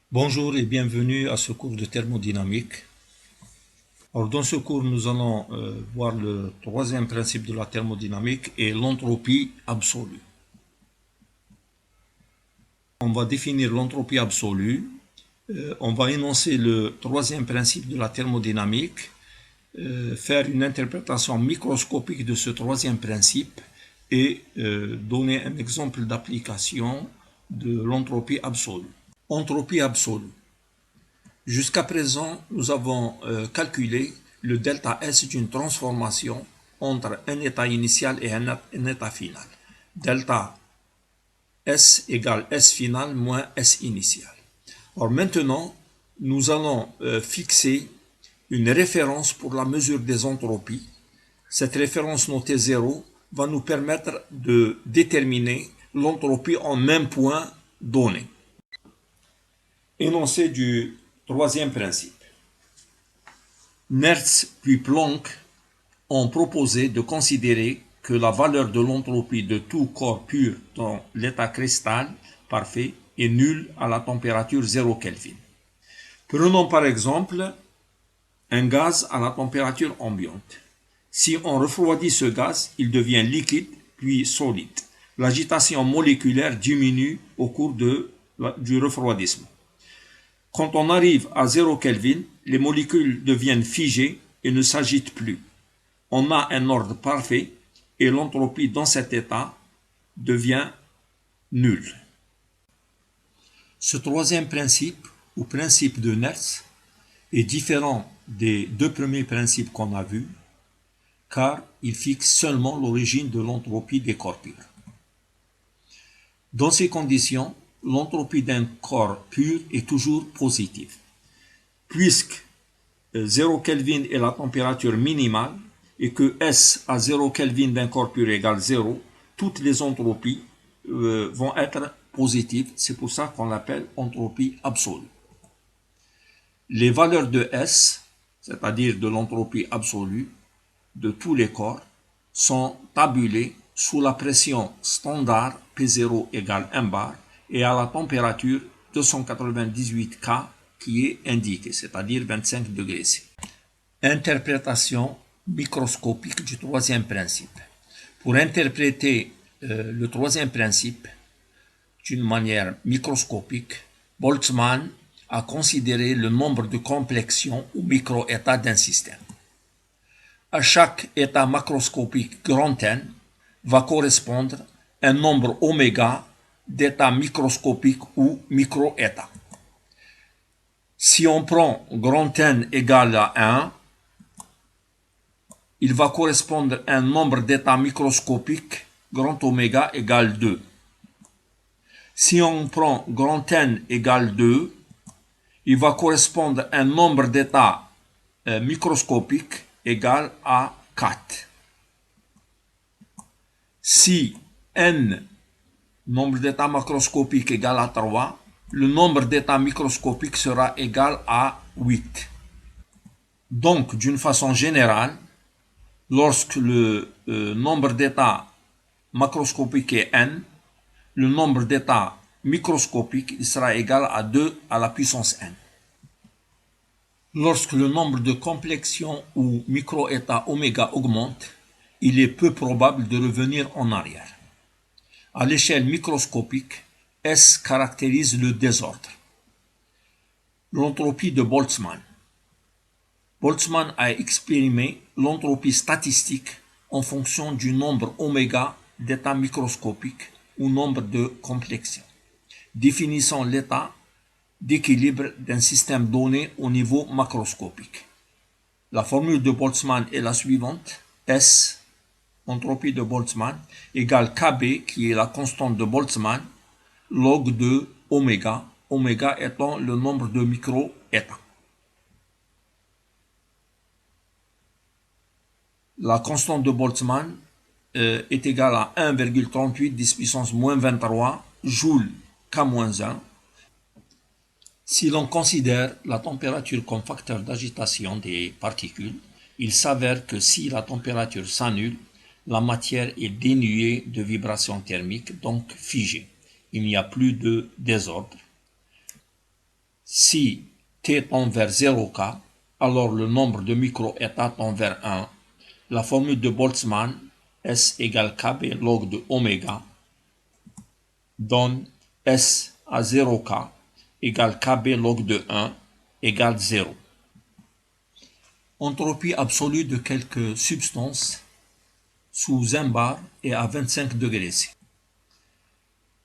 Bonjour et bienvenue à ce cours de thermodynamique. Alors, dans ce cours, nous allons voir le troisième principe de la thermodynamique et l'entropie absolue. On va définir l'entropie absolue. On va énoncer le troisième principe de la thermodynamique, faire une interprétation microscopique de ce troisième principe et donner un exemple d'application de l'entropie absolue. Entropie absolue. Jusqu'à présent, nous avons calculé le delta S d'une transformation entre un état initial et un état final. Delta S égale S final moins S initial. Alors maintenant, nous allons fixer une référence pour la mesure des entropies. Cette référence notée 0 va nous permettre de déterminer l'entropie en même point donné. Énoncé du troisième principe. Nernst puis Planck ont proposé de considérer que la valeur de l'entropie de tout corps pur dans l'état cristal parfait est nulle à la température 0 Kelvin. Prenons par exemple un gaz à la température ambiante. Si on refroidit ce gaz, il devient liquide puis solide. L'agitation moléculaire diminue au cours du refroidissement. Quand on arrive à 0 Kelvin, les molécules deviennent figées et ne s'agitent plus. On a un ordre parfait et l'entropie dans cet état devient nulle. Ce troisième principe, ou principe de Nernst, est différent des deux premiers principes qu'on a vus, car il fixe seulement l'origine de l'entropie des corps purs. Dans ces conditions, l'entropie d'un corps pur est toujours positive. Puisque 0 Kelvin est la température minimale et que S à 0 Kelvin d'un corps pur égale 0, toutes les entropies vont être positives. C'est pour ça qu'on l'appelle entropie absolue. Les valeurs de S, c'est-à-dire de l'entropie absolue de tous les corps, sont tabulées sous la pression standard P0 égale 1 bar et à la température 298 K qui est indiquée, c'est-à-dire 25 degrés C. Interprétation microscopique du troisième principe. Pour interpréter le troisième principe d'une manière microscopique, Boltzmann a considéré le nombre de complexions ou micro-états d'un système. À chaque état macroscopique grand N va correspondre un nombre oméga d'états microscopiques ou micro-états. Si on prend grand N égale à 1, il va correspondre à un nombre d'états microscopiques grand oméga égale 2. Si on prend grand N égale 2, il va correspondre à un nombre d'états microscopiques égal à 4. Si N, nombre d'états macroscopiques égal à 3, le nombre d'états microscopiques sera égal à 8. Donc, d'une façon générale, lorsque le nombre d'états macroscopiques est n, le nombre d'états microscopiques sera égal à 2 à la puissance n. Lorsque le nombre de complexions ou micro-états oméga augmente, il est peu probable de revenir en arrière. À l'échelle microscopique, S caractérise le désordre. L'entropie de Boltzmann. Boltzmann a exprimé l'entropie statistique en fonction du nombre oméga d'états microscopiques ou nombre de complexions, définissant l'état d'équilibre d'un système donné au niveau macroscopique. La formule de Boltzmann est la suivante: S, entropie de Boltzmann, égale Kb, qui est la constante de Boltzmann, log de oméga, oméga étant le nombre de micro-états. La constante de Boltzmann est égale à 1,38 10 puissance moins 23 joules K-1. Si l'on considère la température comme facteur d'agitation des particules, il s'avère que si la température s'annule, la matière est dénuée de vibrations thermiques, donc figée. Il n'y a plus de désordre. Si T tend vers 0K, alors le nombre de microétats tend vers 1. La formule de Boltzmann, S égale KB log de oméga, donne S à 0K égale KB log de 1 égale 0. Entropie absolue de quelques substances sous 1 bar et à 25 degrés C.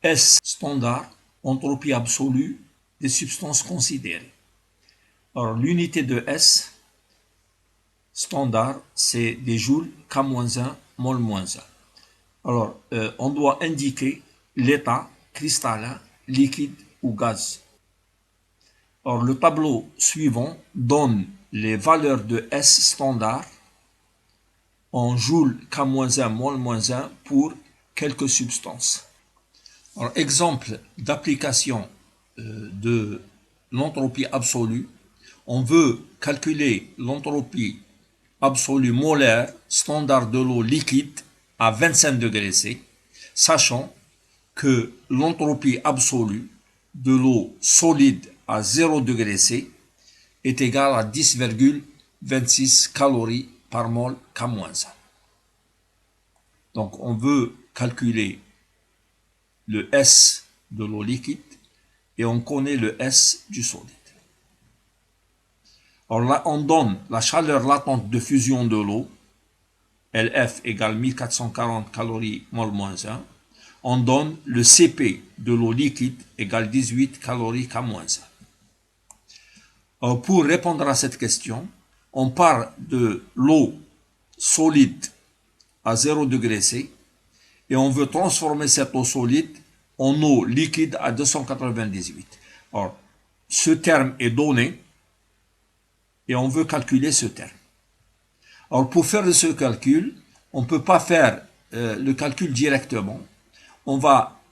S standard, entropie absolue des substances considérées. Alors l'unité de S standard, c'est des joules K-1, mol-1. Alors on doit indiquer l'état cristallin, liquide ou gaz. Alors le tableau suivant donne les valeurs de S standard en joules K-1, mol-1 pour quelques substances. Alors, exemple d'application de l'entropie absolue. On veut calculer l'entropie absolue molaire standard de l'eau liquide à 25 degrés C, sachant que l'entropie absolue de l'eau solide à 0 degré C est égale à 10,26 calories par mol K-1. Donc on veut calculer le S de l'eau liquide et on connaît le S du solide. Alors là, on donne la chaleur latente de fusion de l'eau, LF égale 1440 calories mol-1. On donne le CP de l'eau liquide égale 18 calories K-1. Alors pour répondre à cette question, on part de l'eau solide à 0 degré C et on veut transformer cette eau solide en eau liquide à 298. Alors, ce terme est donné et on veut calculer ce terme. Alors, pour faire ce calcul, on ne peut pas faire le calcul directement.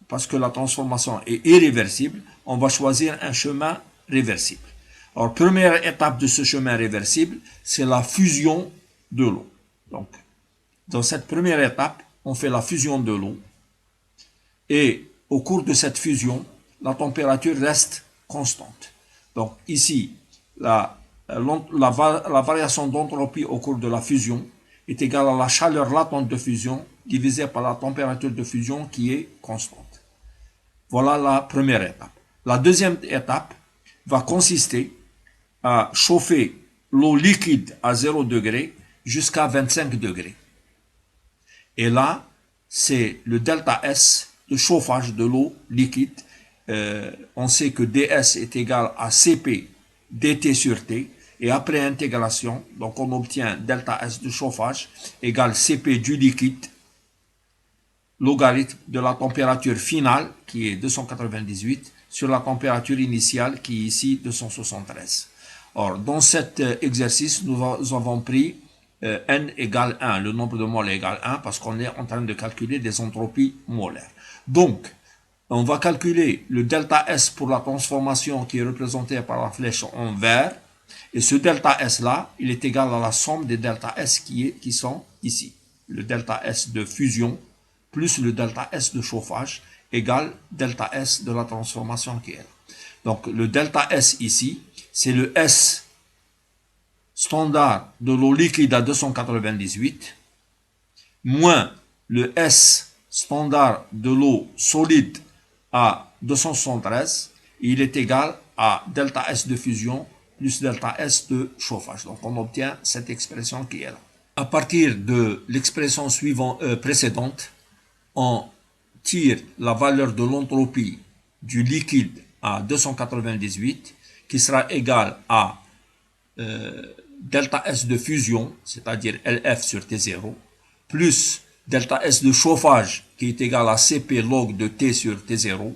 Parce que la transformation est irréversible, on va choisir un chemin réversible. Alors, première étape de ce chemin réversible, c'est la fusion de l'eau. Donc, dans cette première étape, on fait la fusion de l'eau et au cours de cette fusion, la température reste constante. Donc ici, la variation d'entropie au cours de la fusion est égale à la chaleur latente de fusion divisée par la température de fusion qui est constante. Voilà la première étape. La deuxième étape va consister à chauffer l'eau liquide à 0 degré jusqu'à 25 degrés. Et là, c'est le delta S de chauffage de l'eau liquide. On sait que ds est égal à Cp dt sur T. Et après intégration, donc on obtient delta S de chauffage égale Cp du liquide, logarithme de la température finale, qui est 298, sur la température initiale, qui est ici 273. Or, dans cet exercice, nous avons pris n égale 1, le nombre de moles égale 1, parce qu'on est en train de calculer des entropies molaires. Donc, on va calculer le delta S pour la transformation qui est représentée par la flèche en vert, et ce delta S là, il est égal à la somme des delta S qui sont ici. Le delta S de fusion plus le delta S de chauffage égale delta S de la transformation qui est là. Donc, le delta S ici, c'est le S standard de l'eau liquide à 298 moins le S standard de l'eau solide à 273, il est égal à delta S de fusion plus delta S de chauffage. Donc on obtient cette expression qui est là. À partir de l'expression précédente, on tire la valeur de l'entropie du liquide à 298 qui sera égale à delta S de fusion, c'est-à-dire LF sur T0, plus delta S de chauffage qui est égal à Cp log de T sur T0,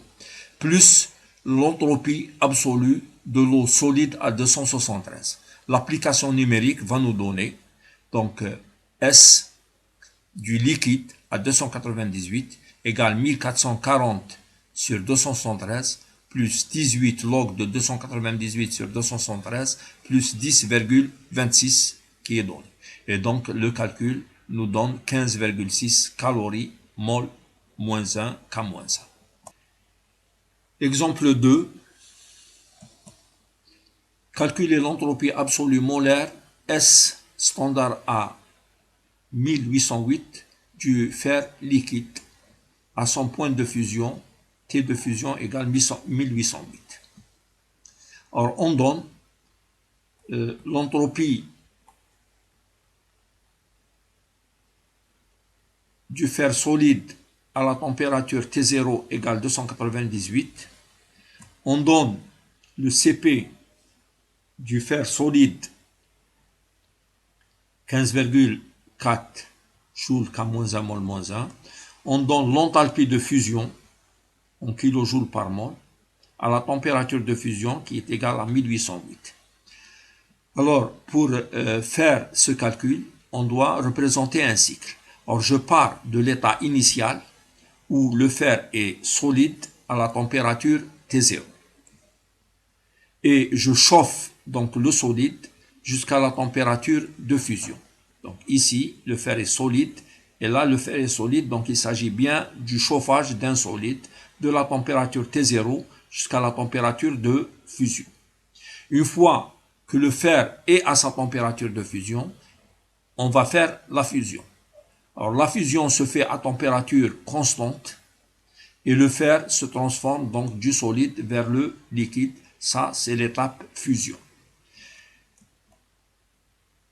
plus l'entropie absolue de l'eau solide à 273. L'application numérique va nous donner donc S du liquide à 298 égale 1440 sur 273 plus 18 log de 298 sur 273 plus 10,26 qui est donné. Et donc le calcul nous donne 15,6 calories mol moins 1 K moins 1. Exemple 2. Calculer l'entropie absolue molaire S standard à 1808 du fer liquide à son point de fusion, T de fusion égale 1808. Alors on donne l'entropie du fer solide à la température T0 égale 298. On donne le CP du fer solide 15,4 joules K-1 mol -1. On donne l'enthalpie de fusion en kilojoules par mol à la température de fusion qui est égale à 1808. Alors, pour faire ce calcul, on doit représenter un cycle. Or, je pars de l'état initial où le fer est solide à la température T0. Et je chauffe donc le solide jusqu'à la température de fusion. Donc ici, le fer est solide, et là, le fer est solide, donc il s'agit bien du chauffage d'un solide de la température T0 jusqu'à la température de fusion. Une fois que le fer est à sa température de fusion, on va faire la fusion. Alors la fusion se fait à température constante et le fer se transforme donc du solide vers le liquide. Ça, c'est l'étape fusion.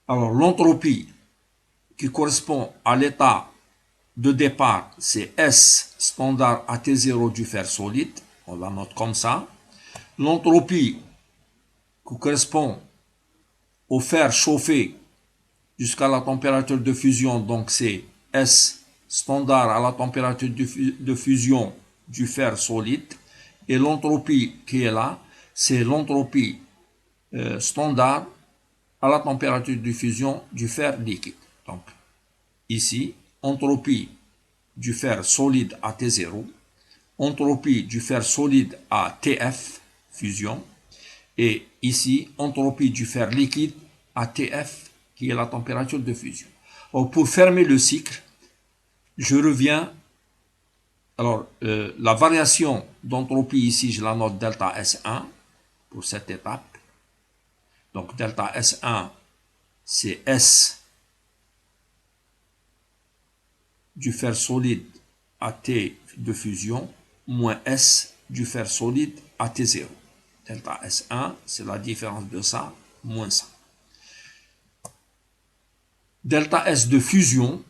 Alors l'entropie qui correspond à l'état de départ, c'est S standard à T0 du fer solide. On la note comme ça. L'entropie qui correspond au fer chauffé jusqu'à la température de fusion, donc c'est S standard à la température de fusion du fer solide. Et l'entropie qui est là, c'est l'entropie standard à la température de fusion du fer liquide. Donc, ici, entropie du fer solide à T0, entropie du fer solide à TF, fusion, et ici, entropie du fer liquide à TF, qui est la température de fusion. Alors, pour fermer le cycle, je reviens. Alors, la variation d'entropie ici, je la note delta S1 pour cette étape. Donc, delta S1, c'est S du fer solide à T de fusion moins S du fer solide à T0. Delta S1, c'est la différence de ça, moins ça. Delta S de fusion,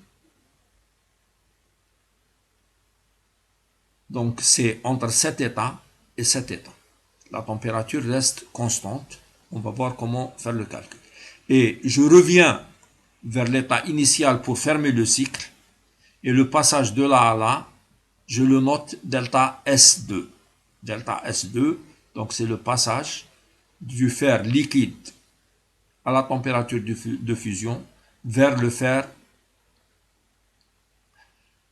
donc c'est entre cet état et cet état. La température reste constante. On va voir comment faire le calcul. Et je reviens vers l'état initial pour fermer le cycle. Et le passage de là à là, je le note delta S2. Delta S2, donc c'est le passage du fer liquide à la température de fusion vers le fer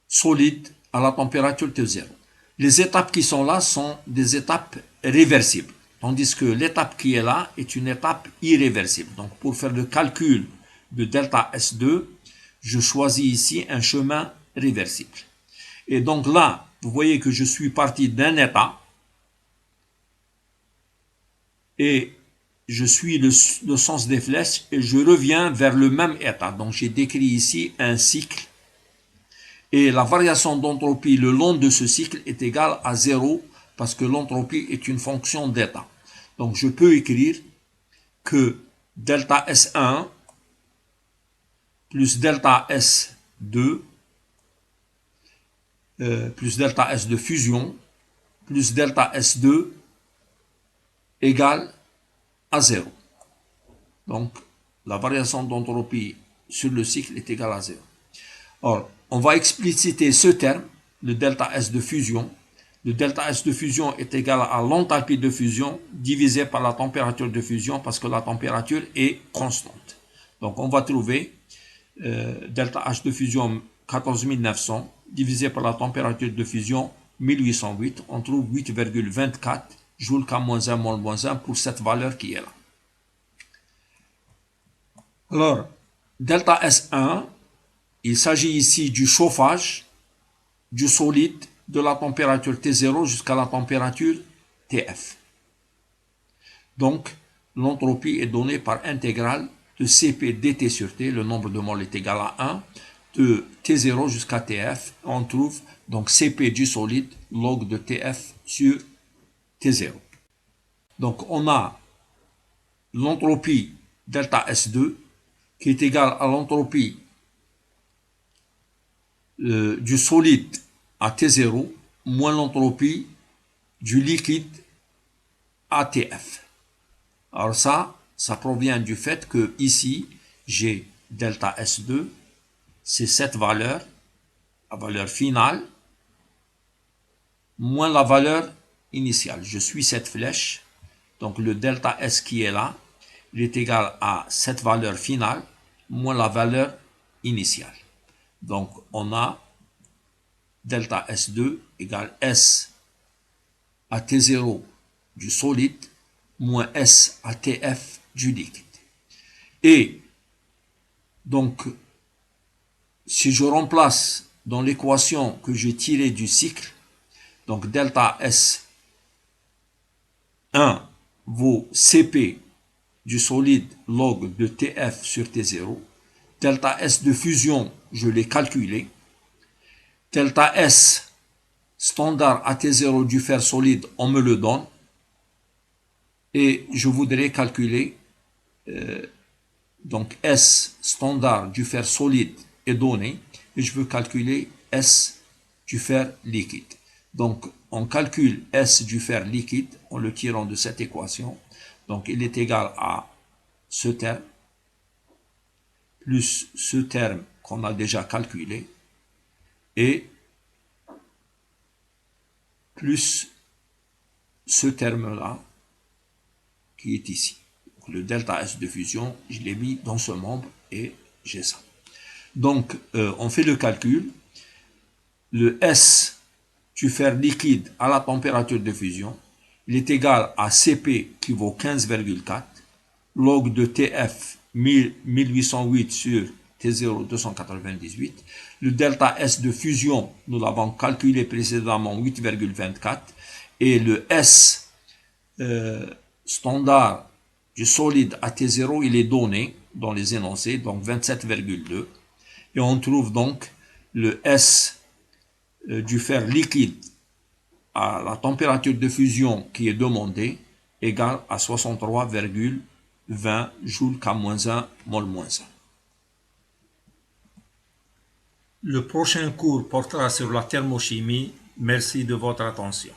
solide à la température T0. Les étapes qui sont là sont des étapes réversibles, tandis que l'étape qui est là est une étape irréversible. Donc pour faire le calcul de delta S2, je choisis ici un chemin réversible. Et donc là, vous voyez que je suis parti d'un état et je suis le sens des flèches et je reviens vers le même état. Donc j'ai décrit ici un cycle et la variation d'entropie le long de ce cycle est égale à 0 parce que l'entropie est une fonction d'état. Donc je peux écrire que delta S1 plus delta S2 plus delta S de fusion plus delta S2 égale à 0. Donc, la variation d'entropie sur le cycle est égale à 0. Or, on va expliciter ce terme, le delta S de fusion. Le delta S de fusion est égal à l'enthalpie de fusion divisé par la température de fusion parce que la température est constante. Donc, on va trouver delta H de fusion 14900 divisé par la température de fusion 1808. On trouve 8,24 joules K-1 mol -1 pour cette valeur qui est là. Alors, delta S1, il s'agit ici du chauffage du solide de la température T0 jusqu'à la température TF. Donc, l'entropie est donnée par intégrale de Cp dt sur T, le nombre de moles est égal à 1, de T0 jusqu'à Tf. On trouve donc Cp du solide log de Tf sur T0. Donc on a l'entropie delta S2 qui est égale à l'entropie du solide à T0 moins l'entropie du liquide à Tf. Alors ça provient du fait que ici j'ai delta S2, c'est cette valeur, la valeur finale, moins la valeur initiale. Je suis cette flèche, donc le delta S qui est là, il est égal à cette valeur finale, moins la valeur initiale. Donc on a delta S2 égale S à T0 du solide, moins S à Tf du liquide. Et donc, si je remplace dans l'équation que j'ai tirée du cycle, donc delta S1 vaut Cp du solide log de Tf sur T0. Delta S de fusion, je l'ai calculé. Delta S standard à T0 du fer solide, on me le donne. Et je voudrais calculer, donc S standard du fer solide est donné, et je veux calculer S du fer liquide. Donc on calcule S du fer liquide en le tirant de cette équation. Donc il est égal à ce terme, plus ce terme qu'on a déjà calculé, et plus ce terme-là qui est ici. Donc, le delta S de fusion, je l'ai mis dans ce membre et j'ai ça. Donc, on fait le calcul. Le S du fer liquide à la température de fusion, il est égal à Cp qui vaut 15,4, log de Tf 1808 sur T0 298. Le delta S de fusion, nous l'avons calculé précédemment 8,24. Et le S standard du solide à T0, il est donné dans les énoncés, donc 27,2. Et on trouve donc le S du fer liquide à la température de fusion qui est demandée égale à 63,20 joules K-1 mol-1. Le prochain cours portera sur la thermochimie. Merci de votre attention.